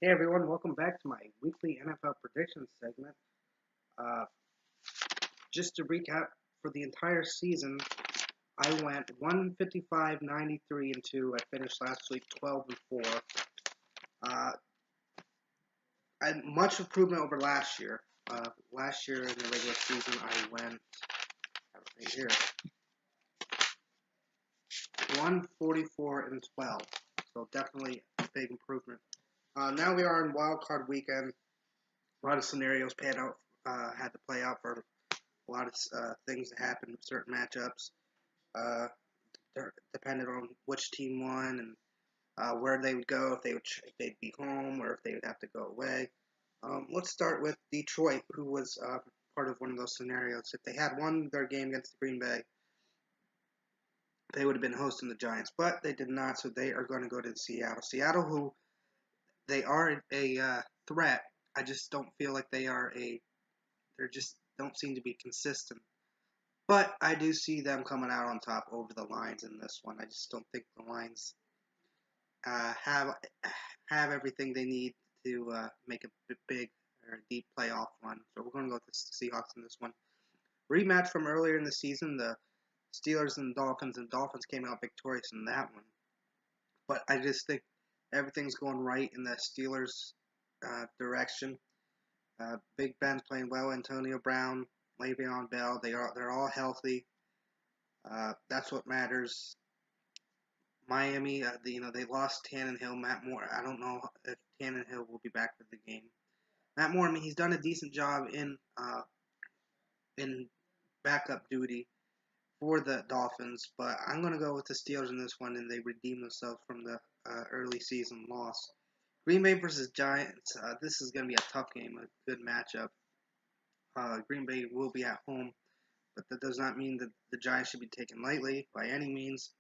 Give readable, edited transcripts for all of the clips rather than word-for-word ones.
Hey everyone, welcome back to my weekly NFL predictions segment. Uh, just to recap, for the entire season, I went 155, 93, and 2. I finished last week 12 and 4. Uh, much improvement over last year. Last year in the regular season, I went right here 144 and 12. So definitely a big improvement. Now we are in Wildcard weekend. A lot of scenarios had to play out for a lot of things that happened, certain matchups, uh, depended on which team won and where they would go, if they'd be home or if they would have to go away. Let's start with Detroit, who was part of one of those scenarios. If they had won their game against Green Bay, they would have been hosting the Giants, but they did not, so they are going to go to Seattle. Seattle, who they are a threat. I just don't feel like they are a. They just don't seem to be consistent. But I do see them coming out on top over the Lions in this one. I just don't think the Lions have everything they need to make a big or deep playoff run. So we're going to go with the Seahawks in this one. Rematch from earlier in the season, the Steelers and Dolphins, and Dolphins came out victorious in that one. But I just think everything's going right in the Steelers' direction. Big Ben's playing well. Antonio Brown, Le'Veon Bell, they're all healthy. That's what matters. Miami, they lost Tannehill, Matt Moore. I don't know if Tannehill will be back for the game. Matt Moore, I mean, he's done a decent job in backup duty for the Dolphins, but I'm going to go with the Steelers in this one, and they redeem themselves from the early season loss. Green Bay versus Giants. This is going to be a tough game, a good matchup. Green Bay will be at home, but that does not mean that the Giants should be taken lightly by any means.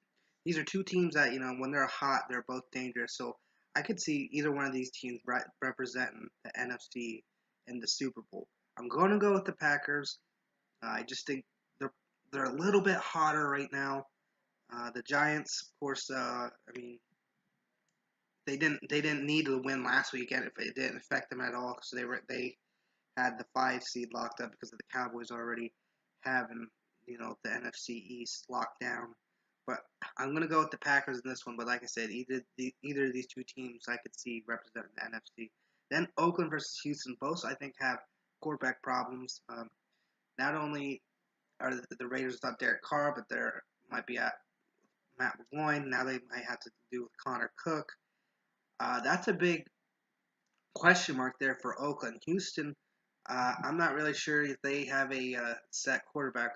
These are two teams that, when they're hot, they're both dangerous. So I could see either one of these teams representing the NFC in the Super Bowl. I'm going to go with the Packers. I just think they're a little bit hotter right now. The Giants, of course, I mean, they didn't need to win last weekend if it didn't affect them at all because they had the 5 seed locked up because of the Cowboys already having the NFC East locked down. But I'm gonna go with the Packers in this one. But like I said, either of these two teams I could see representing the NFC. Then Oakland versus Houston. Both I think have quarterback problems. Not only are the Raiders without Derek Carr, but they might be at Matt LeGloin. Now they might have to do with Connor Cook. That's a big question mark there for Oakland. Houston, I'm not really sure if they have a set quarterback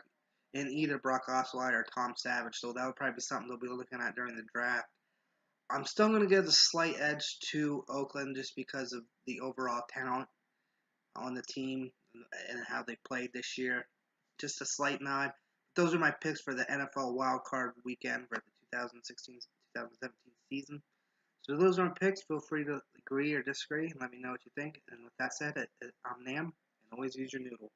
in either Brock Osweiler or Tom Savage, so that would probably be something they'll be looking at during the draft. I'm still going to give the slight edge to Oakland just because of the overall talent on the team and how they played this year. Just a slight nod. Those are my picks for the NFL Wildcard weekend for the 2016-2017 season. So those are my picks. Feel free to agree or disagree and let me know what you think. And with that said, I'm Nam, and always use your noodle.